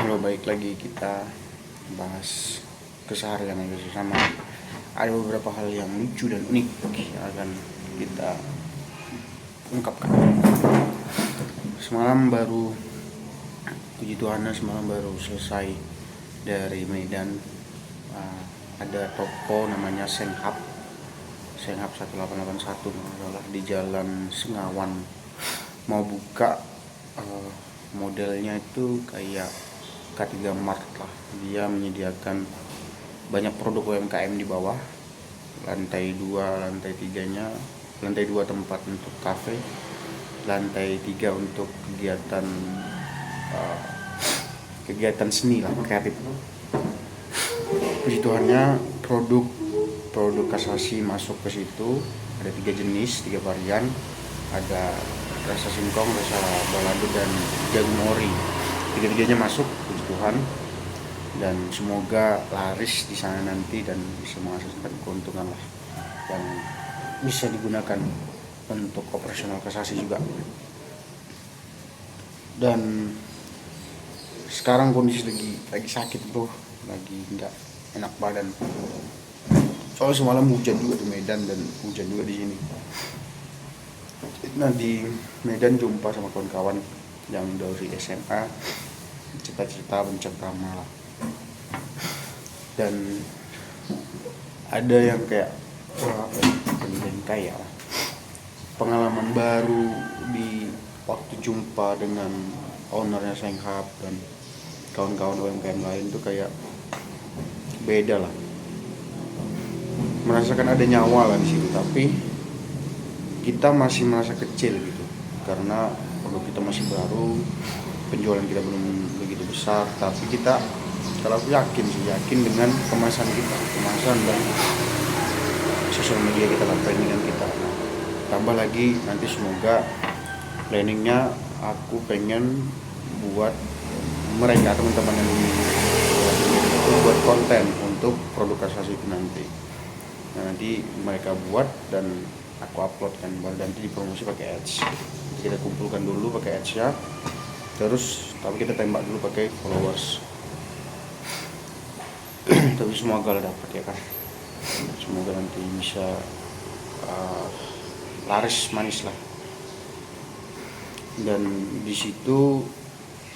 Halo, baik lagi kita bahas keseharian aja sih, sama ada beberapa hal yang lucu dan unik yang akan kita ungkapkan. Semalam baru, puji Tuhan, semalam baru selesai dari Medan. Ada toko namanya Senghab 1881 masalah di Jalan Sengawan, mau buka. Modelnya itu kayak K3 Mart lah. Dia menyediakan banyak produk UMKM di bawah. Lantai 2, lantai 3-nya, lantai 2 tempat untuk kafe, lantai 3 untuk kegiatan seni lah, kreatif. Puji Tuhannya, produk kasasi masuk ke situ. Ada 3 jenis, 3 varian. Ada rasa singkong, rasa balado, dan jagung ori. Tiga-tiganya masuk, puji Tuhan, dan semoga laris di sana nanti dan bisa menghasilkan keuntungan lah, dan bisa digunakan untuk operasional kasasi juga. Dan sekarang kondisi lagi sakit bro, lagi nggak enak badan. Soalnya semalam hujan juga di Medan dan hujan juga di sini. Nah, di Medan jumpa sama kawan-kawan yang dari SMA, cita-cita mencengkrama lah. Dan ada yang kayak kayak pengalaman baru di waktu jumpa dengan ownernya Senghab dan kawan-kawan UMKM lain tuh kayak beda lah. Merasakan ada nyawa lah di situ, tapi kita masih merasa kecil gitu, karena produk kita masih baru, penjualan kita belum begitu besar. Tapi kita, kalau aku yakin dengan kemasan dan sosial media kita, brandingan kita. Nah, tambah lagi nanti semoga planningnya aku pengen buat mereka, teman-teman yang itu buat konten untuk produk kasasi itu nanti. Nah, nanti mereka buat dan aku upload kan, baru nanti dipromosi pakai ads. Kita kumpulkan dulu pakai ads ya, terus tapi kita tembak dulu pakai followers. Tapi semoga dapat ya kan, semoga nanti bisa laris manis lah. Dan di situ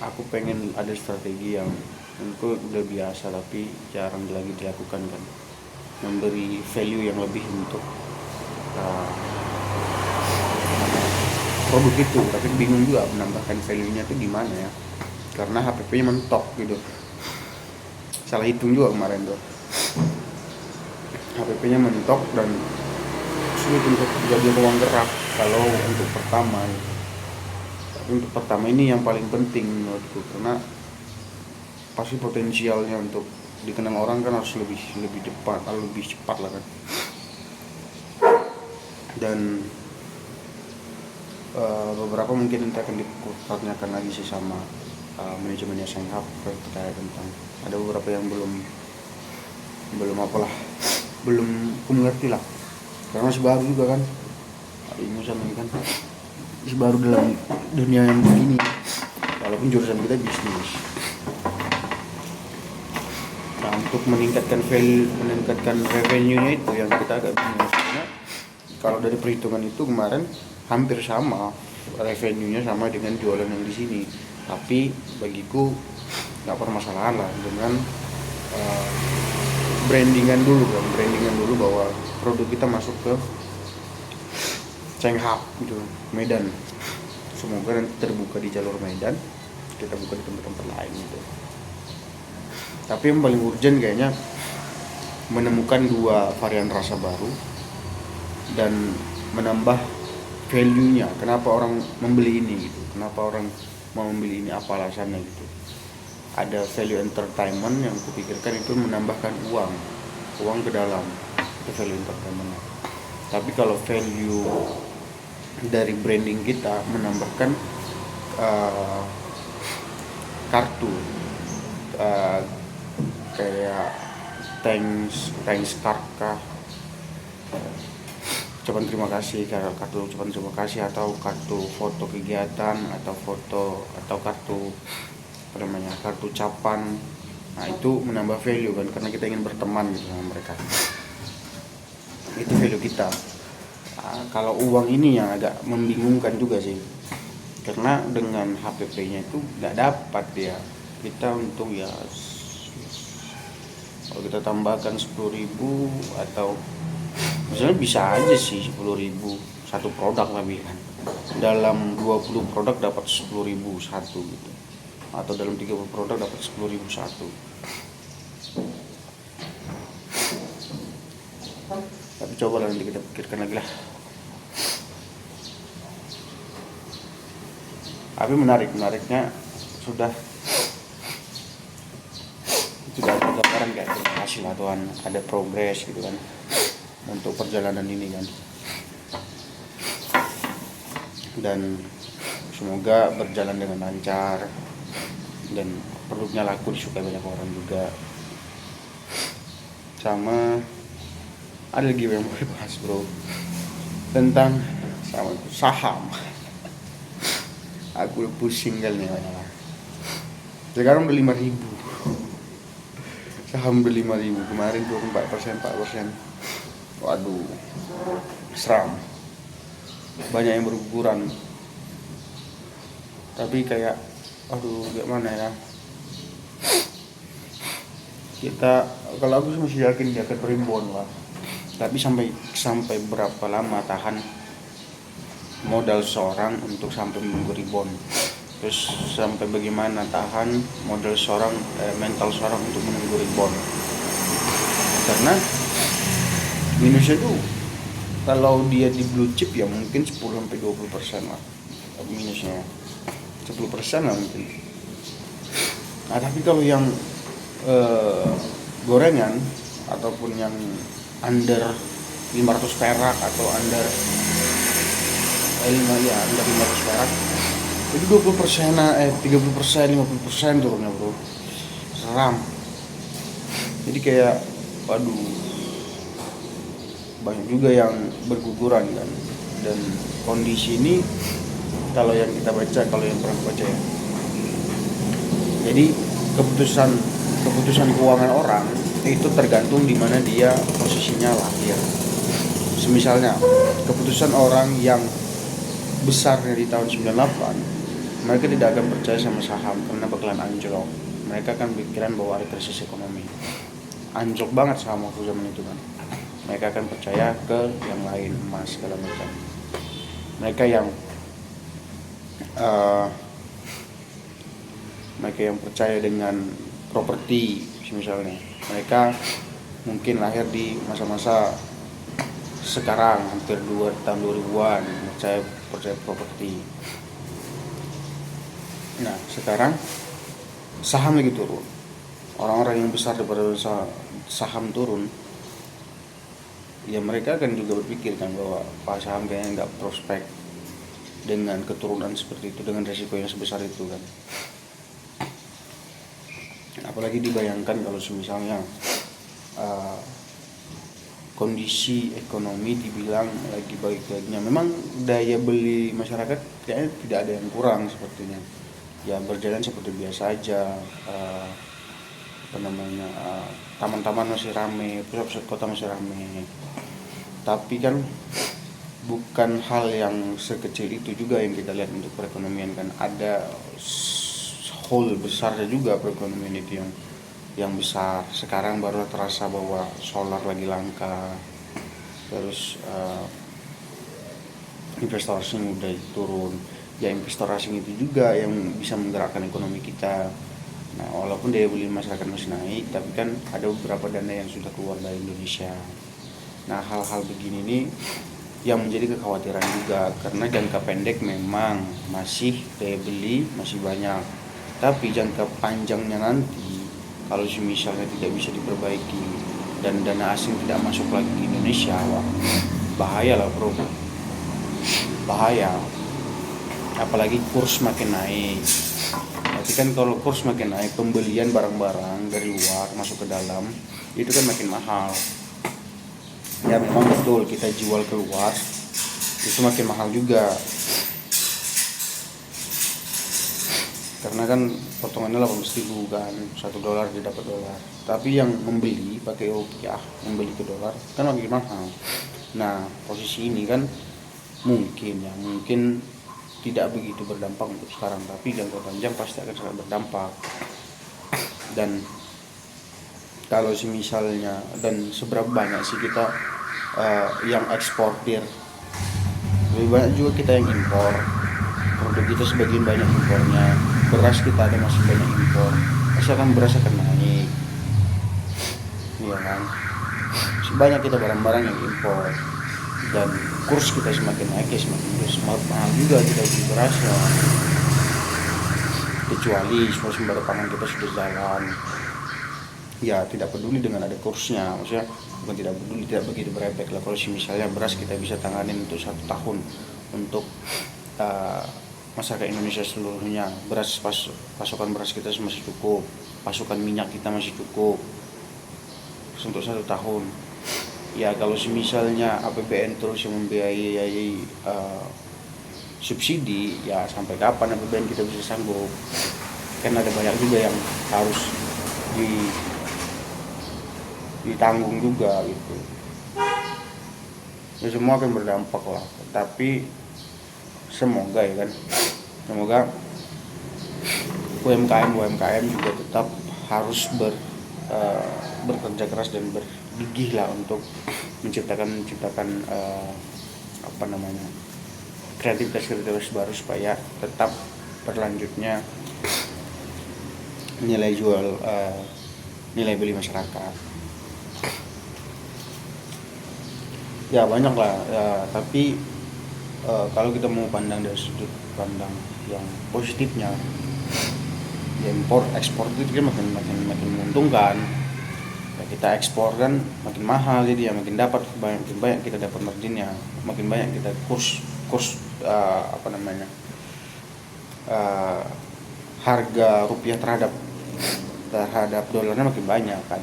aku pengen ada strategi yang tentu udah biasa tapi jarang lagi dilakukan kan, memberi value yang lebih untuk produk itu. Tapi bingung juga menambahkan value-nya tuh gimana ya, karena HPP-nya mentok gitu. Salah hitung juga kemarin tuh, HPP-nya mentok dan sulit untuk jadi ruang gerak kalau untuk pertama. Tapi untuk pertama ini yang paling penting menurutku, karena pasti potensialnya untuk dikenal orang kan harus lebih cepat lah kan. Dan beberapa mungkin nanti akan ditanyakan lagi sih sama manajemennya Senghab terkait tentang, ada beberapa yang belum aku mengerti lah, karena masih baru juga kan. Ini sama ini kan masih baru dalam dunia yang begini, walaupun jurusan kita bisnis. Nah, untuk meningkatkan revenue-nya itu yang kita agak bingung. Karena kalau dari perhitungan itu kemarin hampir sama revenue-nya sama dengan jualan yang di sini. Tapi bagiku nggak permasalahan lah dengan brandingan dulu bahwa produk kita masuk ke Senghab gitu, Medan. Semoga nanti terbuka di jalur Medan, kita buka di tempat-tempat lain gitu. Tapi yang paling urgent kayaknya menemukan 2 varian rasa baru dan menambah value-nya. Kenapa orang membeli ini gitu, kenapa orang mau membeli ini, apa alasannya gitu. Ada value entertainment yang kupikirkan itu menambahkan uang ke dalam, itu value entertainment. Tapi kalau value dari branding kita menambahkan kartu, kayak thanks card kah, ucapan terima kasih, kartu ucapan terima kasih, atau kartu foto kegiatan, atau kartu kartu ucapan. Nah itu menambah value kan, karena kita ingin berteman gitu sama mereka, itu value kita. Kalau uang ini yang agak membingungkan juga sih, karena dengan HPP-nya itu nggak dapat ya. Kita untung ya, kalau kita tambahkan 10.000 atau misalnya bisa aja sih 10.000 satu produk lebih kan, dalam 20 produk dapat 10.000 satu gitu, atau dalam 30 produk dapat 10.000 satu. Tapi coba nanti kita pikirkan lagi lah. Tapi menariknya sudah ada gambaran kayak terima kasih lah Tuhan, ada progres gitu kan untuk perjalanan ini kan. Dan semoga berjalan dengan lancar dan produknya laku, disukai banyak orang juga. Sama ada lagi yang mau bahas bro, tentang saham. Aku udah pusing kali nih banyak. Sekarang udah 5.000, saham udah 5.000, kemarin turun 4%. Waduh, seram, banyak yang berguguran. Tapi kayak aduh gimana ya, kita, kalau aku sih masih yakin dia akan rebound lah. Tapi sampai berapa lama tahan modal seorang untuk sampai menunggu rebound, terus sampai bagaimana tahan modal seorang, mental seorang untuk menunggu rebound. Karena minusnya tuh kalau dia di blue chip ya mungkin 10-20% lah minusnya, 10% lah mungkin. Nah tapi kalau yang gorengan ataupun yang under 500 perak atau under 500 perak itu 20%, 30%, 50% turunnya bro, seram. Jadi kayak waduh, banyak juga yang berguguran kan. Dan kondisi ini kalau yang kita baca, kalau yang pernah baca ya, jadi keputusan keuangan orang itu tergantung di mana dia posisinya lahir. Semisalnya keputusan orang yang besarnya di tahun 98, mereka tidak akan percaya sama saham karena bakalan anjlok. Mereka akan pikiran bahwa ada krisis ekonomi, anjlok banget saham waktu zaman itu kan. Mereka akan percaya ke yang lain, emas segala macam. Mereka yang percaya dengan properti misalnya, mereka mungkin lahir di masa-masa sekarang hampir tahun 2000-an, percaya properti. Nah sekarang saham lagi turun, orang-orang yang besar daripada saham turun, ya mereka akan juga berpikir kan bahwa saham kayaknya nggak prospek dengan keturunan seperti itu, dengan resiko yang sebesar itu kan. Apalagi dibayangkan kalau misalnya kondisi ekonomi dibilang lagi baik-baiknya, memang daya beli masyarakat kayaknya tidak ada yang kurang sepertinya, ya berjalan seperti biasa aja. Taman-taman masih ramai, pusat-pusat kota masih ramai. Tapi kan bukan hal yang sekecil itu juga yang kita lihat untuk perekonomian kan. Ada whole besarnya juga perekonomian itu yang besar. Sekarang baru terasa bahwa solar lagi langka, terus investor asing udah turun. Ya investor asing itu juga yang bisa menggerakkan ekonomi kita. Nah walaupun daya beli masyarakat masih naik, tapi kan ada beberapa dana yang sudah keluar dari Indonesia. Nah hal-hal begini nih yang menjadi kekhawatiran juga, karena jangka pendek memang masih daya beli masih banyak, tapi jangka panjangnya nanti kalau misalnya tidak bisa diperbaiki dan dana asing tidak masuk lagi ke Indonesia, wah bahaya lah bro, bahaya. Apalagi kurs makin naik. Tapi kan kalau kurs makin naik, pembelian barang-barang dari luar masuk ke dalam itu kan makin mahal. Ya memang betul, kita jual keluar itu makin mahal juga. karena kan potongannya 18.000 kan, $1 dia dapat dolar. Tapi yang membeli pakai rupiah, membeli ke dolar kan makin mahal. Nah posisi ini kan mungkin tidak begitu berdampak untuk sekarang, tapi jangka panjang pasti akan sangat berdampak. Dan kalau misalnya, dan seberapa banyak sih kita yang eksportir, lebih banyak juga kita yang impor. Produk kita sebagian banyak impornya, beras kita ada masih banyak impor, pasti akan beras akan naik, iya kan. Banyak kita barang-barang yang impor, dan kurs kita semakin naik ya semakin mahal juga kita beli berasnya. Kecuali sumber pangan kita sudah jalan, ya tidak peduli dengan ada kursnya, maksudnya bukan tidak peduli, tidak begitu berefek lah. Kalau misalnya beras kita bisa tanganin untuk 1 tahun untuk masyarakat Indonesia seluruhnya, pasokan beras kita masih cukup, pasokan minyak kita masih cukup untuk 1 tahun. Ya kalau misalnya APBN terus yang membiayai subsidi, ya sampai kapan APBN kita bisa sanggup? Kan ada banyak juga yang harus ditanggung juga gitu. Ya semua akan berdampak lah, tapi semoga ya kan, semoga UMKM juga tetap harus bekerja keras dan bergigih lah untuk menciptakan kreativitas baru supaya tetap berlanjutnya nilai beli masyarakat. Ya banyak lah ya, tapi kalau kita mau pandang dari sudut pandang yang positifnya, ya ekspor itu kan makin menguntungkan. Ya, kita ekspor kan makin mahal, jadi ya makin banyak kita dapat marginnya, makin banyak kita kurs harga rupiah terhadap dolarnya makin banyak kan,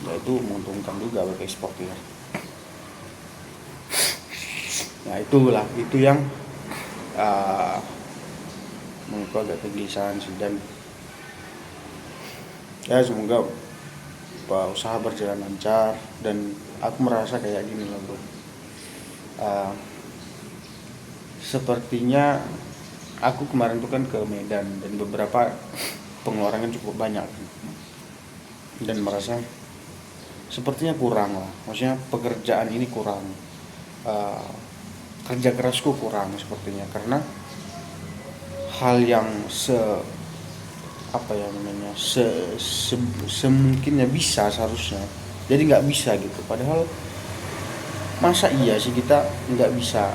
ya itu menguntungkan juga bagi eksportir. Nah itu yang menurutku agak kegelisahan sih. Dan ya semoga usaha berjalan lancar, dan aku merasa kayak gini loh bro, sepertinya aku kemarin tuh kan ke Medan, dan beberapa pengeluaran cukup banyak, dan merasa sepertinya kurang lah, maksudnya pekerjaan ini kurang, kerja kerasku kurang sepertinya, karena hal yang semungkinnya bisa seharusnya jadi nggak bisa gitu. Padahal masa iya sih kita nggak bisa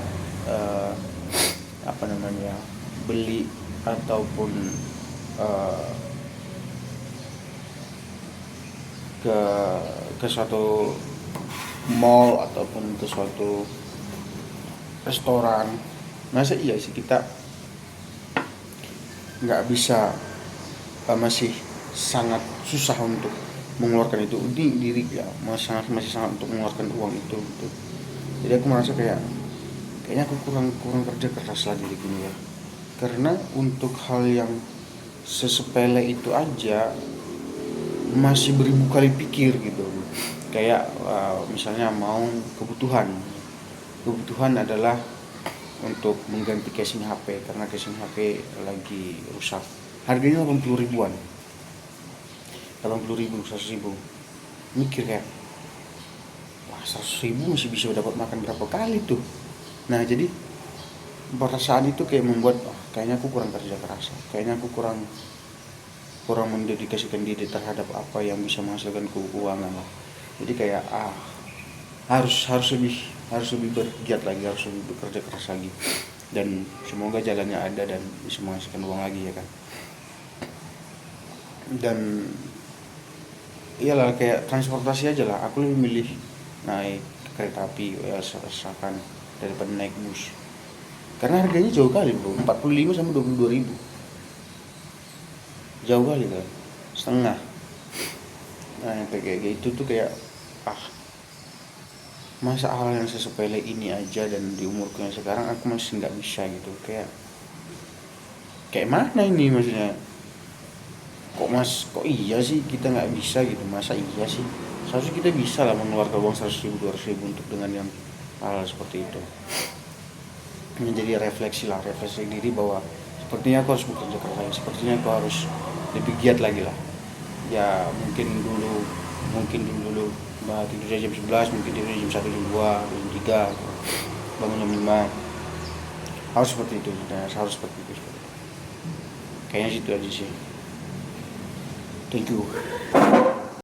beli ataupun ke suatu mall ataupun ke suatu restoran. Masa iya sih kita nggak bisa, masih sangat susah untuk mengeluarkan itu di diri ya, masih sangat untuk mengeluarkan uang itu gitu. Jadi aku merasa kayaknya aku kurang kerja keras lagi di sini ya, karena untuk hal yang sesepele itu aja masih beribu kali pikir gitu. Kayak misalnya mau kebutuhan adalah untuk mengganti casing HP, karena casing HP lagi rusak, harganya 80 ribuan, 80 ribu, 100 ribu. Mikir kayak, wah 100 ribu masih bisa dapat makan berapa kali tuh. Nah jadi perasaan itu kayak membuat kayaknya aku kurang kerja keras, kayaknya aku kurang mendedikasikan diri terhadap apa yang bisa menghasilkan keuangan lah. Jadi kayak harus lebih bergiat lagi, harus lebih bekerja keras lagi, dan semoga jalannya ada dan bisa menghasilkan uang lagi ya kan. Dan iyalah kayak transportasi aja lah, aku lebih milih naik kereta api ya seakan daripada naik bus, karena harganya jauh kali bro, 45 sama 22 ribu, jauh kali kan, setengah. Nah kayak gitu tuh kayak masa hal yang sesepele ini aja, dan di umurku yang sekarang aku masih nggak bisa gitu. Kayak kayak mana ini maksudnya, kok iya sih kita nggak bisa gitu, masa iya sih, seharusnya kita bisa lah mengeluarkan uang 100.000 200.000 untuk dengan yang hal seperti itu. Menjadi refleksi diri bahwa sepertinya aku harus bekerja keras lagi, sepertinya aku harus lebih giat lagi lah. Ya mungkin dulu bah tidur jam 11, mungkin tidur jam 1, jam 2, jam 3, bangun jam 5, harus seperti itu ya, harus seperti itu kayaknya, situ aja sih. Thank you.